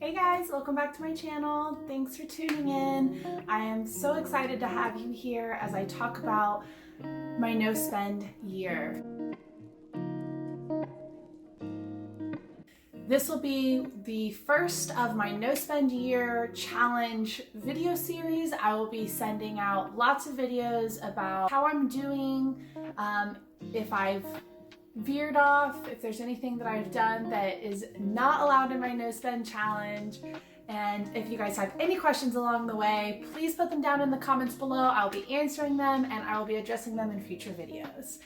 Hey guys, welcome back to my channel. Thanks for tuning in. I am so excited to have you here as I talk about my no spend year. This will be the first of my no spend year challenge video series. I will be sending out lots of videos about how I'm doing, if I've veered off, if there's anything that I've done that is not allowed in my no spend challenge. And if you guys have any questions along the way, please put them down in the comments below. I'll be answering them and I will be addressing them in future videos.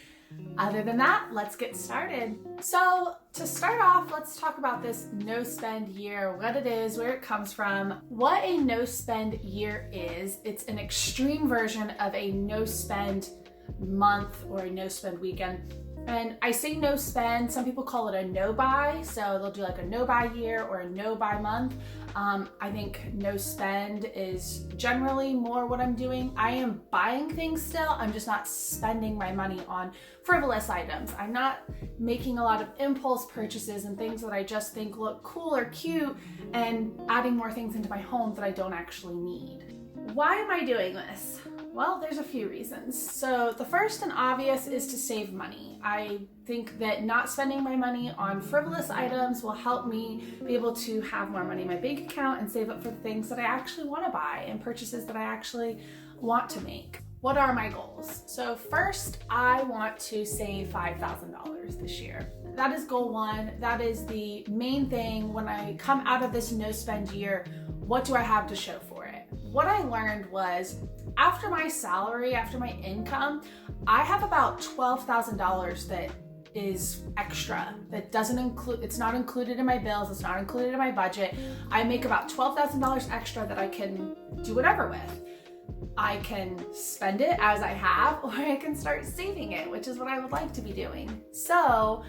Other than that, let's get started. So to start off, let's talk about this no spend year, what it is, where it comes from. What a no spend year is, it's an extreme version of a no spend month or a no spend weekend. And I say no spend, some people call it a no buy, so they'll do like a no buy year or a no buy month. I think no spend is generally more what I'm doing. I am buying things still, I'm just not spending my money on frivolous items. I'm not making a lot of impulse purchases and things that I just think look cool or cute and adding more things into my home that I don't actually need. Why am I doing this? Well, there's a few reasons. So the first and obvious is to save money. I think that not spending my money on frivolous items will help me be able to have more money in my bank account and save up for the things that I actually want to buy and purchases that I actually want to make. What are my goals? So first, I want to save $5,000 this year. That is goal one. That is the main thing. When I come out of this no spend year, what do I have to show for it? What I learned was after my salary, after my income, I have about $12,000 that is extra, that doesn't include, it's not included in my bills, it's not included in my budget. I make about $12,000 extra that I can do whatever with. I can spend it as I have, or I can start saving it, which is what I would like to be doing. So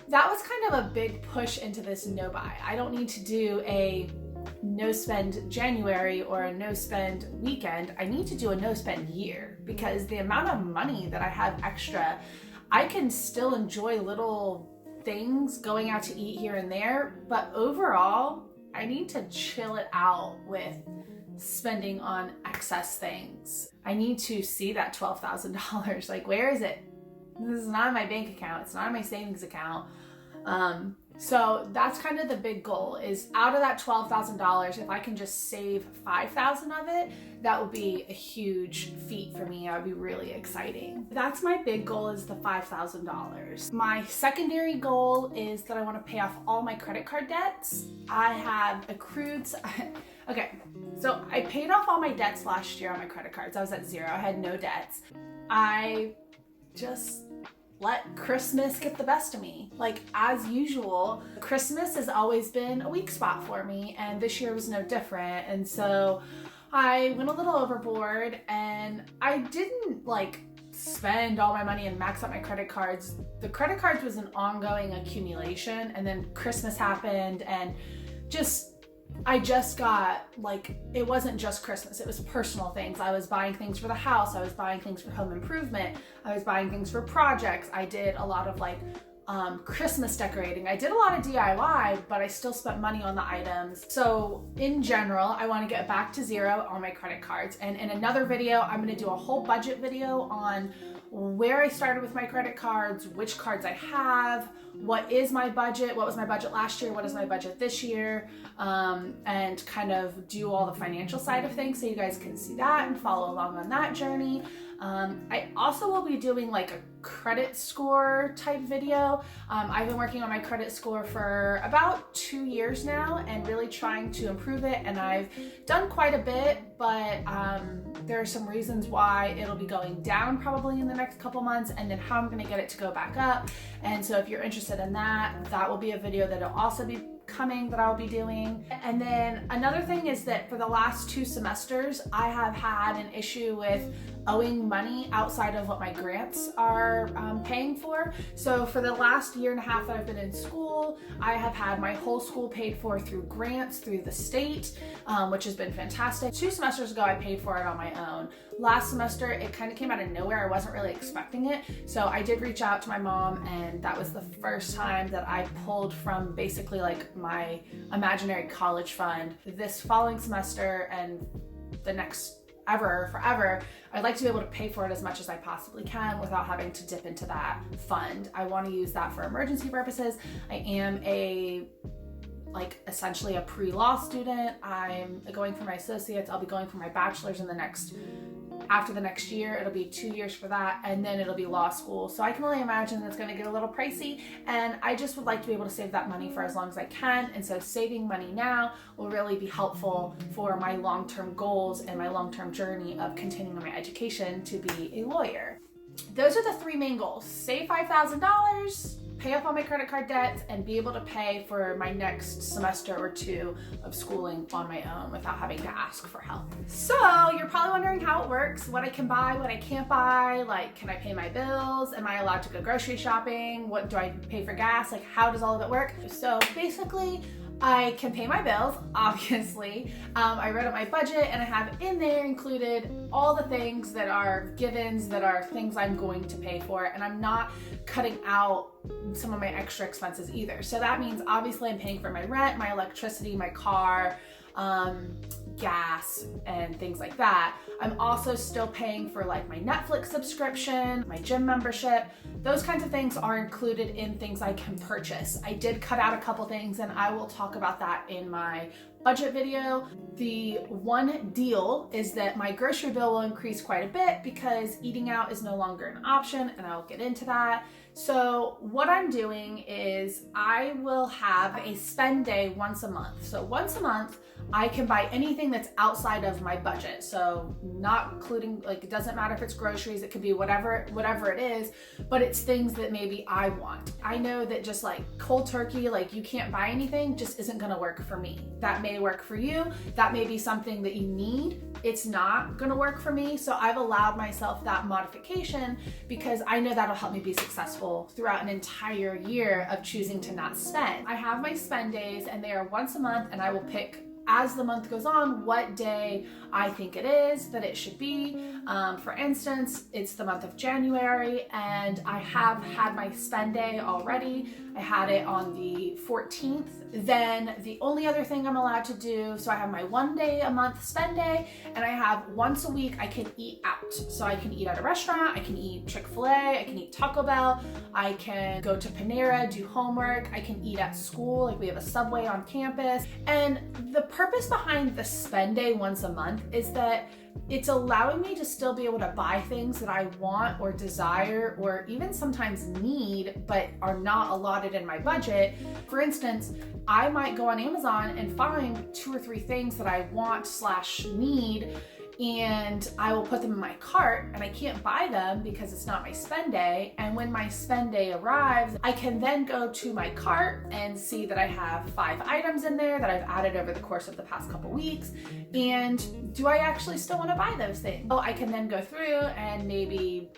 that was kind of a big push into this no buy. I don't need to do a no spend January or a no spend weekend. I need to do a no spend year because the amount of money that I have extra, I can still enjoy little things, going out to eat here and there, but overall, I need to chill it out with spending on excess things. I need to see that $12,000. Like, where is it? This is not in my bank account. It's not in my savings account. So that's kind of the big goal, is out of that $12,000, if I can just save $5,000 of it, that would be a huge feat for me. That would be really exciting. That's my big goal, is the $5,000. My secondary goal is that I want to pay off all my credit card debts. I have accrued, okay, so I paid off all my debts last year on my credit cards. I was at zero, I had no debts. I just let Christmas get the best of me. Like, as usual, Christmas has always been a weak spot for me, and this year was no different. And so I went a little overboard, and I didn't like spend all my money and max out my credit cards. The credit cards was an ongoing accumulation, and then Christmas happened, and I just got, like, it wasn't just Christmas, it was personal things. I was buying things for the house, I was buying things for home improvement, I was buying things for projects. I did a lot of like Christmas decorating. I did a lot of DIY, but I still spent money on the items. So in general, I want to get back to zero on my credit cards. And in another video, I'm going to do a whole budget video on where I started with my credit cards, which cards I have, what is my budget, what was my budget last year, what is my budget this year, and kind of do all the financial side of things so you guys can see that and follow along on that journey. I also will be doing like a credit score type video. I've been working on my credit score for about 2 years now and really trying to improve it, and I've done quite a bit, but there are some reasons why it'll be going down probably in the next couple months, and then how I'm going to get it to go back up. And so if you're interested in that, that will be a video that'll also be coming that I'll be doing. And then another thing is that for the last 2 semesters, I have had an issue with owing money outside of what my grants are paying for. So for the last year and a half that I've been in school, I have had my whole school paid for through grants through the state, which has been fantastic. 2 semesters ago, I paid for it on my own. Last semester, it kind of came out of nowhere. I wasn't really expecting it. So I did reach out to my mom, and that was the first time that I pulled from basically like my imaginary college fund. This following semester and the next forever, I'd like to be able to pay for it as much as I possibly can without having to dip into that fund. I want to use that for emergency purposes. I am essentially a pre-law student. I'm going for my associates. I'll be going for my bachelor's after the next year. It'll be 2 years for that, and then it'll be law school. So I can only imagine that it's going to get a little pricey, and I just would like to be able to save that money for as long as I can. And so saving money now will really be helpful for my long-term goals and my long-term journey of continuing my education to be a lawyer. Those are the 3 main goals: save $5,000, pay off all my credit card debts, and be able to pay for my next semester or 2 of schooling on my own without having to ask for help. So you're probably wondering how it works, what I can buy, what I can't buy, like, can I pay my bills? Am I allowed to go grocery shopping? What do I pay for gas? Like, how does all of it work? So basically, I can pay my bills, obviously. I wrote up my budget, and I have in there included all the things that are givens, that are things I'm going to pay for, and I'm not cutting out some of my extra expenses either. So that means obviously I'm paying for my rent, my electricity, my car, gas, and things like that. I'm also still paying for like my Netflix subscription, my gym membership. Those kinds of things are included in things I can purchase. I did cut out a couple things, and I will talk about that in my budget video. The one deal is that my grocery bill will increase quite a bit because eating out is no longer an option, and I'll get into that. So what I'm doing is I will have a spend day once a month. So once a month, I can buy anything that's outside of my budget. So not including, like, it doesn't matter if it's groceries, it could be whatever it is, but it's things that maybe I want. I know that just like cold turkey, like you can't buy anything, just isn't gonna work for me. That may work for you. That may be something that you need. It's not gonna work for me. So I've allowed myself that modification because I know that'll help me be successful throughout an entire year of choosing to not spend. I have my spend days, and they are once a month, and I will pick as the month goes on what day I think it is that it should be. For instance, it's the month of January, and I have had my spend day already. I had it on the 14th. Then the only other thing I'm allowed to do, so I have my 1 day a month spend day, and I have once a week I can eat out. So I can eat at a restaurant, I can eat Chick-fil-A, I can eat Taco Bell, I can go to Panera, do homework, I can eat at school, like we have a Subway on campus. And the purpose behind the spend day once a month is that it's allowing me to still be able to buy things that I want or desire or even sometimes need but are not allotted in my budget. For instance, I might go on Amazon and find 2 or 3 things that I want/need, and I will put them in my cart, and I can't buy them because it's not my spend day. And when my spend day arrives, I can then go to my cart and see that I have 5 items in there that I've added over the course of the past couple weeks. And do I actually still want to buy those things? So I can then go through and maybe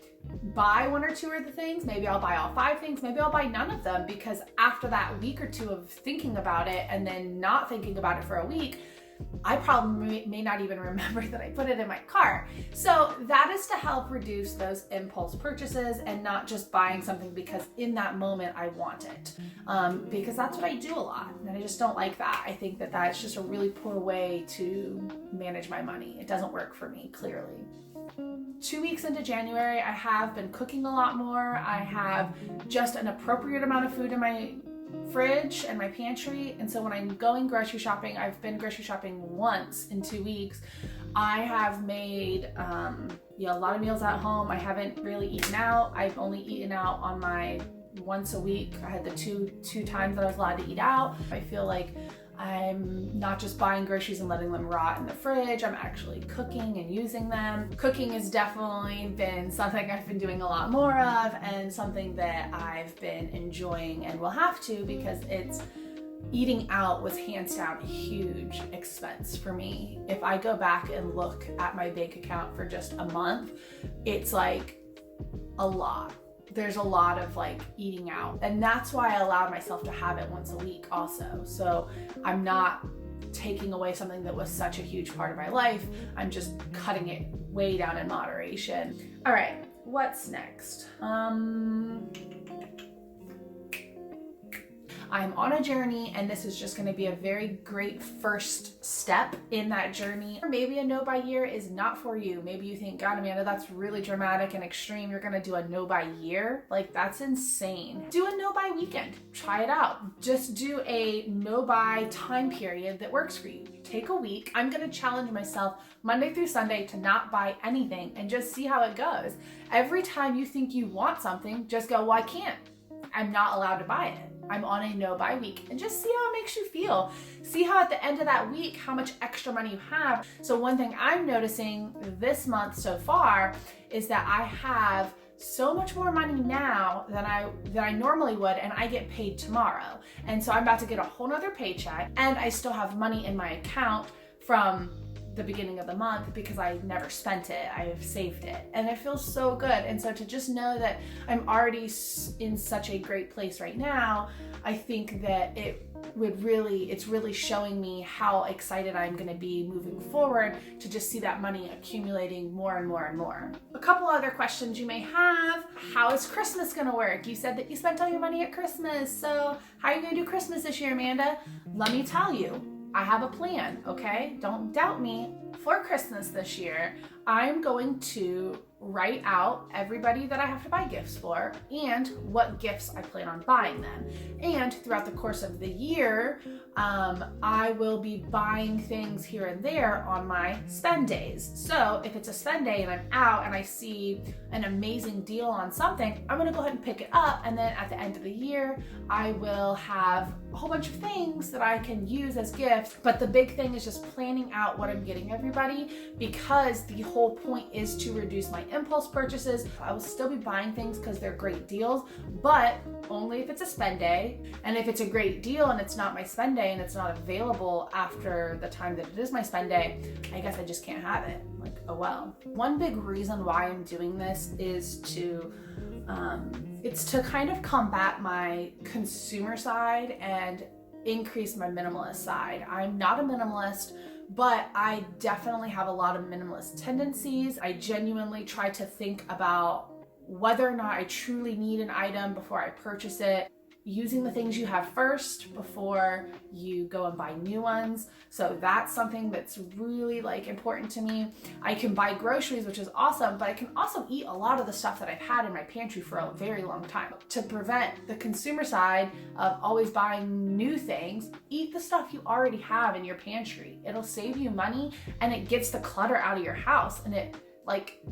buy 1 or 2 of the things. Maybe I'll buy all 5 things. Maybe I'll buy none of them, because after that week or 2 of thinking about it and then not thinking about it for a week, I probably may not even remember that I put it in my cart. So that is to help reduce those impulse purchases and not just buying something because in that moment I want it. Because that's what I do a lot, and I just don't like that. I think that that's just a really poor way to manage my money. It doesn't work for me, clearly. 2 weeks into January, I have been cooking a lot more. I have just an appropriate amount of food in my fridge and my pantry, and so when I'm going grocery shopping, I've been grocery shopping once in 2 weeks. I have made a lot of meals at home. I haven't really eaten out. I've only eaten out on my once a week. I had the two times that I was allowed to eat out. I feel like I'm not just buying groceries and letting them rot in the fridge. I'm actually cooking and using them. Cooking has definitely been something I've been doing a lot more of, and something that I've been enjoying and will have to, because it's eating out was hands down a huge expense for me. If I go back and look at my bank account for just a month, it's like a lot. There's a lot of like eating out. And that's why I allowed myself to have it once a week also. So I'm not taking away something that was such a huge part of my life. I'm just cutting it way down in moderation. All right, what's next? I'm on a journey, and this is just going to be a very great first step in that journey. Or maybe a no buy year is not for you. Maybe you think, God, Amanda, that's really dramatic and extreme. You're going to do a no buy year? Like, that's insane. Do a no buy weekend. Try it out. Just do a no buy time period that works for you. Take a week. I'm going to challenge myself Monday through Sunday to not buy anything and just see how it goes. Every time you think you want something, just go, well, I can't. I'm not allowed to buy it. I'm on a no buy week, and just see how it makes you feel. See how at the end of that week, how much extra money you have. So one thing I'm noticing this month so far is that I have so much more money now than I normally would, and I get paid tomorrow. And so I'm about to get a whole nother paycheck, and I still have money in my account from the beginning of the month because I never spent it. I have saved it, and it feels so good. And so to just know that I'm already in such a great place right now, I think that it's really showing me how excited I'm going to be moving forward to just see that money accumulating more and more and more. A couple other questions you may have. How is Christmas going to work? You said that you spent all your money at Christmas, so how are you going to do Christmas this year, Amanda? Let me tell you. I have a plan, okay? Don't doubt me. For Christmas this year, I'm going to write out everybody that I have to buy gifts for and what gifts I plan on buying them. And throughout the course of the year, I will be buying things here and there on my spend days. So if it's a spend day and I'm out and I see an amazing deal on something, I'm gonna go ahead and pick it up. And then at the end of the year, I will have a whole bunch of things that I can use as gifts. But the big thing is just planning out what I'm getting everybody, because the whole point is to reduce my impulse purchases. I will still be buying things because they're great deals, but only if it's a spend day. And if it's a great deal and it's not my spend day and it's not available after the time that it is my spend day, I guess I just can't have it. Like, oh well. One big reason why I'm doing this is to it's to kind of combat my consumer side and increase my minimalist side. I'm not a minimalist, but I definitely have a lot of minimalist tendencies. I genuinely try to think about whether or not I truly need an item before I purchase it. Using the things you have first before you go and buy new ones. So that's something that's really important to me. I can buy groceries, which is awesome, but I can also eat a lot of the stuff that I've had in my pantry for a very long time. To prevent the consumer side of always buying new things, eat the stuff you already have in your pantry. It'll save you money and it gets the clutter out of your house, and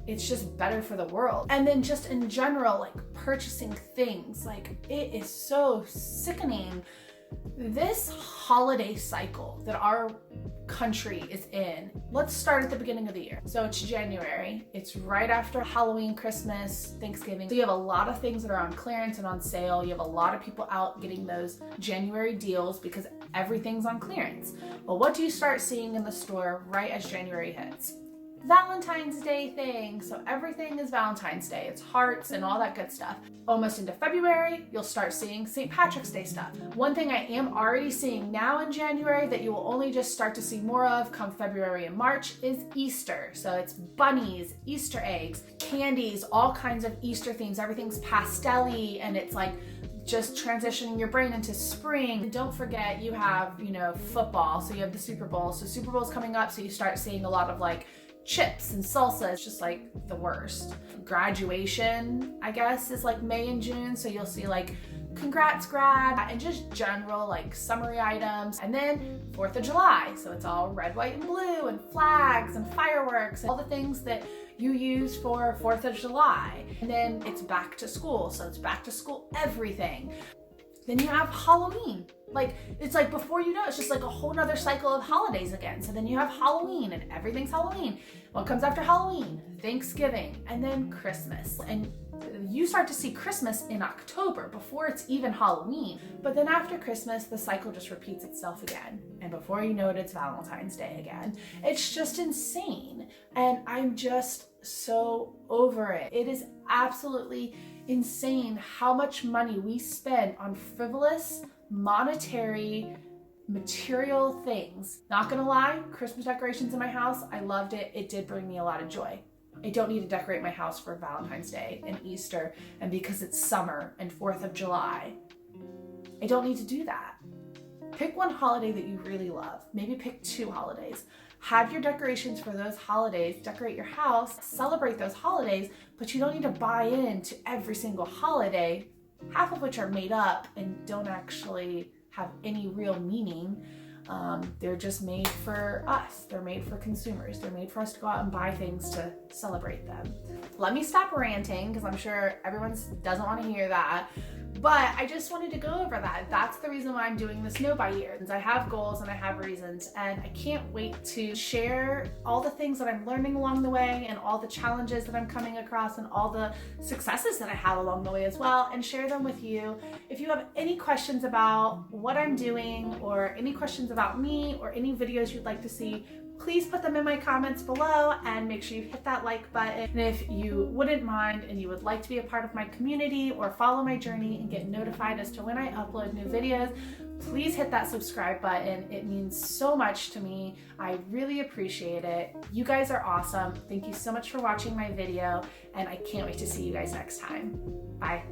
it's just better for the world. And then just in general, purchasing things, it is so sickening. This holiday cycle that our country is in, let's start at the beginning of the year. So it's January, it's right after Halloween, Christmas, Thanksgiving. So you have a lot of things that are on clearance and on sale. You have a lot of people out getting those January deals because everything's on clearance. Well, what do you start seeing in the store right as January hits? Valentine's Day thing. So everything is Valentine's Day. It's hearts and all that good stuff. Almost into February, you'll start seeing St. Patrick's Day stuff. One thing I am already seeing now in January that you will only just start to see more of come February and March is Easter. So it's bunnies, Easter eggs, candies, all kinds of Easter themes. Everything's pastel-y, and it's just transitioning your brain into spring. And don't forget, you have, football. So you have the Super Bowl. So Super Bowl's coming up, so you start seeing a lot of chips and salsa. It's just the worst. Graduation, I guess, is May and June. So you'll see congrats grad and just general summary items. And then 4th of July. So it's all red, white, and blue and flags and fireworks and all the things that you use for 4th of July. And then it's back to school. So it's back to school everything. Then you have Halloween. It's before you know, it's just a whole nother cycle of holidays again. So then you have Halloween and everything's Halloween. What comes after Halloween? Thanksgiving, and then Christmas. And You start to see Christmas in October before it's even Halloween. But then after Christmas, the cycle just repeats itself again. And before you know it, it's Valentine's Day again. It's just insane. And I'm just so over it. It is absolutely insane how much money we spend on frivolous, monetary, material things. Not gonna lie, Christmas decorations in my house, I loved it. It did bring me a lot of joy. I don't need to decorate my house for Valentine's Day and Easter and because it's summer and 4th of July. I don't need to do that. Pick one holiday that you really love. Maybe pick 2 holidays. Have your decorations for those holidays, decorate your house, celebrate those holidays, but you don't need to buy into every single holiday, half of which are made up and don't actually have any real meaning. They're just made for us. They're made for consumers. They're made for us to go out and buy things to celebrate them. Let me stop ranting because I'm sure everyone doesn't want to hear that. But I just wanted to go over that. That's the reason why I'm doing this Know by Year. I have goals and I have reasons, and I can't wait to share all the things that I'm learning along the way and all the challenges that I'm coming across and all the successes that I have along the way as well, and share them with you. If you have any questions about what I'm doing or any questions about me or any videos you'd like to see, please put them in my comments below and make sure you hit that like button. And if you wouldn't mind and you would like to be a part of my community or follow my journey and get notified as to when I upload new videos, please hit that subscribe button. It means so much to me. I really appreciate it. You guys are awesome. Thank you so much for watching my video, and I can't wait to see you guys next time. Bye.